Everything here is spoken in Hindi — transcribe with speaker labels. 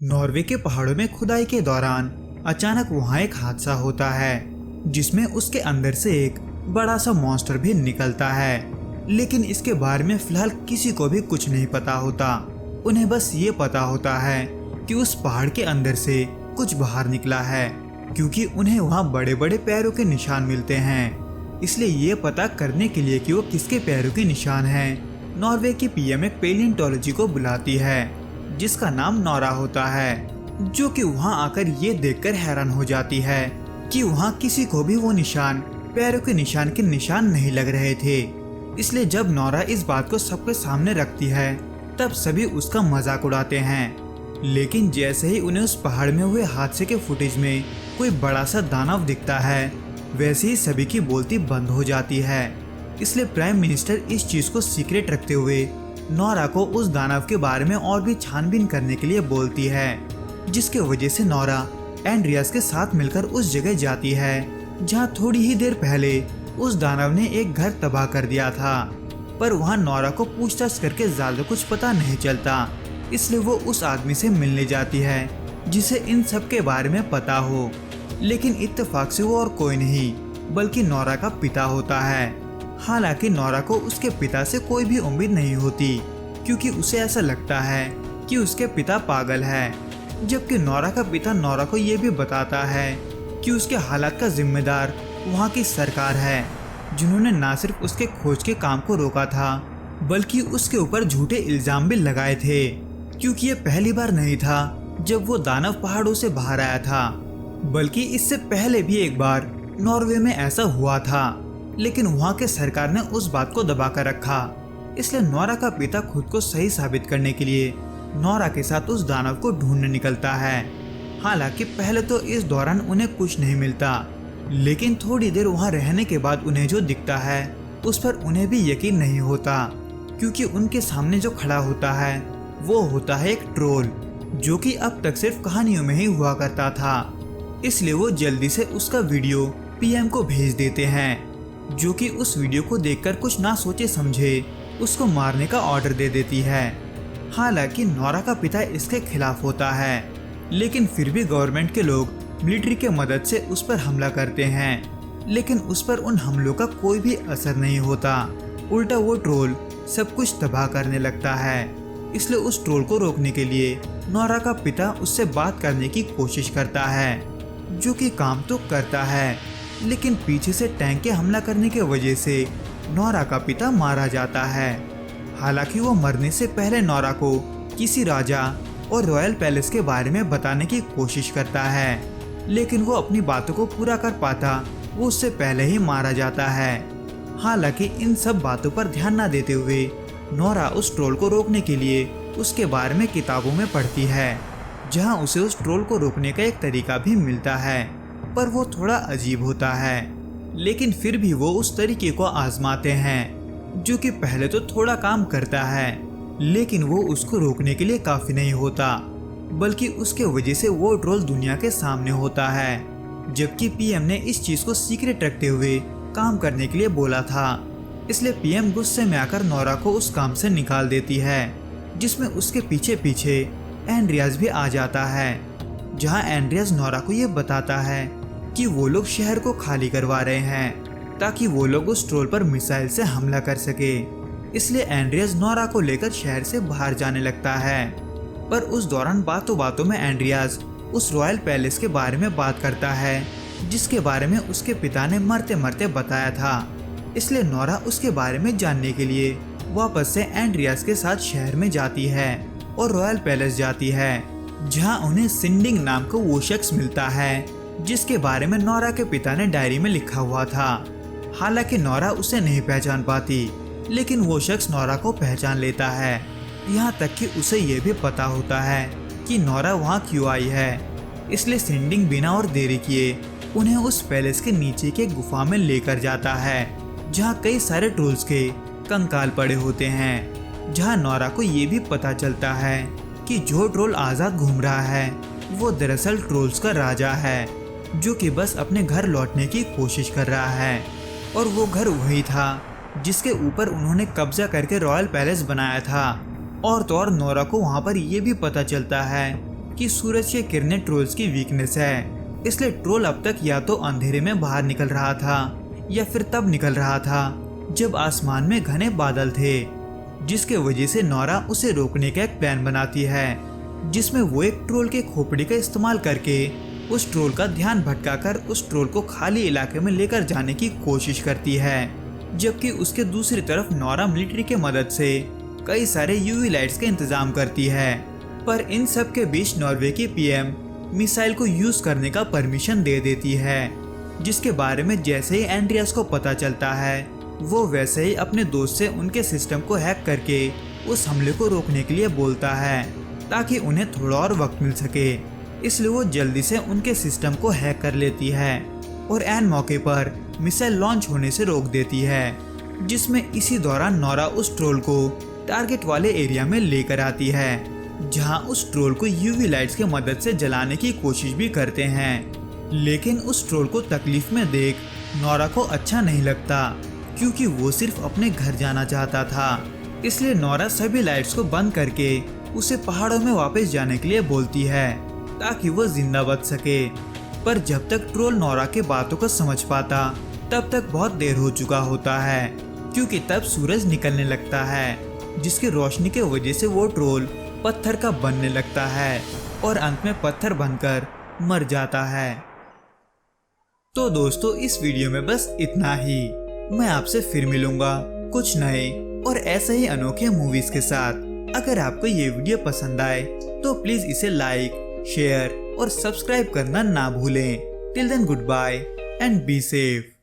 Speaker 1: नॉर्वे के पहाड़ों में खुदाई के दौरान अचानक वहां एक हादसा होता है जिसमें उसके अंदर से एक बड़ा सा मॉन्स्टर भी निकलता है। लेकिन इसके बारे में फिलहाल किसी को भी कुछ नहीं पता होता। उन्हें बस ये पता होता है कि उस पहाड़ के अंदर से कुछ बाहर निकला है, क्योंकि उन्हें वहाँ बड़े बड़े पैरों के निशान मिलते हैं। इसलिए ये पता करने के लिए कि वो किसके पैरों के निशान हैं, नॉर्वे की पीएम एक पेलियोंटोलॉजी को बुलाती है जिसका नाम नोरा होता है, जो कि वहाँ आकर ये देखकर हैरान हो जाती है कि वहाँ किसी को भी वो निशान पैरों के निशान नहीं लग रहे थे। इसलिए जब नोरा इस बात को सबके सामने रखती है तब सभी उसका मजाक उड़ाते हैं। लेकिन जैसे ही उन्हें उस पहाड़ में हुए हादसे के फुटेज में कोई बड़ा सा दानव दिखता है, वैसे ही सभी की बोलती बंद हो जाती है। इसलिए प्राइम मिनिस्टर इस चीज को सीक्रेट रखते हुए नोरा को उस दानव के बारे में और भी छानबीन करने के लिए बोलती है, जिसके वजह से नोरा एंड्रियास के साथ मिलकर उस जगह जाती है जहां थोड़ी ही देर पहले उस दानव ने एक घर तबाह कर दिया था। पर वहां नोरा को पूछताछ करके ज्यादा कुछ पता नहीं चलता, इसलिए वो उस आदमी से मिलने जाती है जिसे इन सब के बारे में पता हो। लेकिन इत्तेफाक से वो और कोई नहीं बल्कि नोरा का पिता होता है। हालांकि नोरा को उसके पिता से कोई भी उम्मीद नहीं होती, क्योंकि उसे ऐसा लगता है कि उसके पिता पागल है। जबकि नोरा का पिता नोरा को ये भी बताता है कि उसके हालात का जिम्मेदार वहाँ की सरकार है, जिन्होंने न सिर्फ उसके खोज के काम को रोका था बल्कि उसके ऊपर झूठे इल्जाम भी लगाए थे, क्योंकि ये पहली बार नहीं था जब वो दानव पहाड़ों से बाहर आया था, बल्कि इससे पहले भी एक बार नॉर्वे में ऐसा हुआ था। लेकिन वहाँ के सरकार ने उस बात को दबा कर रखा। इसलिए नोरा का पिता खुद को सही साबित करने के लिए नोरा के साथ उस दानव को ढूंढने निकलता है। हालांकि पहले तो इस दौरान उन्हें कुछ नहीं मिलता, लेकिन थोड़ी देर वहाँ रहने के बाद उन्हें जो दिखता है उस पर उन्हें भी यकीन नहीं होता, क्योंकि उनके सामने जो खड़ा होता है वो होता है एक ट्रोल, जो कि अब तक सिर्फ कहानियों में ही हुआ करता था। इसलिए वो जल्दी से उसका वीडियो पीएम को भेज देते हैं, जो कि उस वीडियो को देखकर कुछ ना सोचे समझे उसको मारने का ऑर्डर दे देती है। हालांकि नोरा का पिता इसके खिलाफ होता है, लेकिन फिर भी गवर्नमेंट के लोग मिलिट्री के मदद से उस पर हमला करते हैं। लेकिन उस पर उन हमलों का कोई भी असर नहीं होता, उल्टा वो ट्रोल सब कुछ तबाह करने लगता है। इसलिए उस ट्रोल को रोकने के लिए नोरा का पिता उससे बात करने की कोशिश करता है, जो कि काम तो करता है, लेकिन पीछे से टैंक के हमला करने के वजह से नोरा का पिता मारा जाता है। हालांकि वो मरने से पहले नोरा को किसी राजा और रॉयल पैलेस के बारे में बताने की कोशिश करता है, लेकिन वो अपनी बातों को पूरा कर पाता वो उससे पहले ही मारा जाता है। हालांकि इन सब बातों पर ध्यान न देते हुए नोरा उस ट्रोल को रोकने के लिए उसके बारे में किताबों में पढ़ती है, जहां उसे उस ट्रोल को रोकने का एक तरीका भी मिलता है, पर वो थोड़ा अजीब होता है। लेकिन फिर भी वो उस तरीके को आजमाते हैं, जो कि पहले तो थोड़ा काम करता है, लेकिन वो उसको रोकने के लिए काफी नहीं होता, बल्कि उसके वजह से वो ट्रोल दुनिया के सामने होता है। जबकि पीएम ने इस चीज को सीक्रेट रखते हुए काम करने के लिए बोला था। इसलिए पीएम गुस्से में आकर नोरा को उस काम से निकाल देती है, जिसमें उसके पीछे पीछे एंड्रियास भी आ जाता है, जहां एंड्रियास नोरा को ये बताता है कि वो लोग शहर को खाली करवा रहे हैं ताकि वो लोग उस ट्रोल पर मिसाइल से हमला कर सके। इसलिए एंड्रियास नोरा को लेकर शहर से बाहर जाने लगता है। पर उस दौरान बातों बातों में एंड्रियास उस रॉयल पैलेस के बारे में बात करता है, जिसके बारे में उसके पिता ने मरते मरते बताया था। इसलिए नोरा उसके बारे में जानने के लिए वापस से एंड्रियास के साथ शहर में जाती है और रॉयल पैलेस जाती है, जहां उन्हें सिंडिंग नाम का वो शख्स मिलता है जिसके बारे में नोरा के पिता ने डायरी में लिखा हुआ था। हालांकि नोरा उसे नहीं पहचान पाती, लेकिन वो शख्स नोरा को पहचान लेता है। यहाँ तक कि उसे ये भी पता होता है कि नोरा वहाँ क्यों आई है। इसलिए सिंडिंग बिना और देरी किए उन्हें उस पैलेस के नीचे के गुफा में लेकर जाता है, जहाँ कई सारे ट्रोल्स के कंकाल पड़े होते हैं। जहाँ नोरा को ये भी पता चलता है कि जो ट्रोल आजाद घूम रहा है वो दरअसल ट्रोल्स का राजा है, जो कि बस अपने घर लौटने की कोशिश कर रहा है। और वो घर वही था जिसके ऊपर उन्होंने कब्जा करके रॉयल पैलेस बनाया था। और तो और नोरा को वहाँ पर ये भी पता चलता है कि सूरज की किरणें ट्रोल्स की वीकनेस है, इसलिए ट्रोल अब तक या तो अंधेरे में बाहर निकल रहा था या फिर तब निकल रहा था जब आसमान में घने बादल थे, जिसके वजह से नोरा उसे रोकने का एक प्लान बनाती है, जिसमें वो एक ट्रोल के खोपड़ी का इस्तेमाल करके उस ट्रोल का ध्यान भटकाकर उस ट्रोल को खाली इलाके में लेकर जाने की कोशिश करती है। जबकि उसके दूसरी तरफ नोरा मिलिट्री के मदद से कई सारे यूवी लाइट्स का इंतजाम करती है, पर इन सब के बीच नॉर्वे की पीएम मिसाइल को यूज करने का परमिशन दे देती है, जिसके बारे में जैसे ही एंड्रियास को पता चलता है वो वैसे ही अपने दोस्त से उनके सिस्टम को हैक करके उस हमले को रोकने के लिए बोलता है ताकि उन्हें थोड़ा और वक्त मिल सके। इसलिए वो जल्दी से उनके सिस्टम को हैक कर लेती है और एन मौके पर मिसाइल लॉन्च होने से रोक देती है, जिसमें इसी दौरान नोरा उस ट्रोल को टारगेट वाले एरिया में लेकर आती है, जहां उस ट्रोल को यूवी लाइट्स की मदद से जलाने की कोशिश भी करते हैं। लेकिन उस ट्रोल को तकलीफ में देख नोरा को अच्छा नहीं लगता, क्योंकि वो सिर्फ अपने घर जाना चाहता था। इसलिए नोरा सभी लाइट्स को बंद करके उसे पहाड़ों में वापस जाने के लिए बोलती है ताकि वो जिंदा बच सके। पर जब तक ट्रोल नोरा के बातों को समझ पाता तब तक बहुत देर हो चुका होता है, क्योंकि तब सूरज निकलने लगता है, जिसकी रोशनी के वजह से वो ट्रोल पत्थर का बनने लगता है और अंत में पत्थर बनकर मर जाता है। तो दोस्तों, इस वीडियो में बस इतना ही। मैं आपसे फिर मिलूंगा कुछ नए और ऐसे ही अनोखे मूवीज के साथ। अगर आपको ये वीडियो पसंद आए तो प्लीज इसे लाइक, शेयर और सब्सक्राइब करना ना भूलें। Till then goodbye and be safe.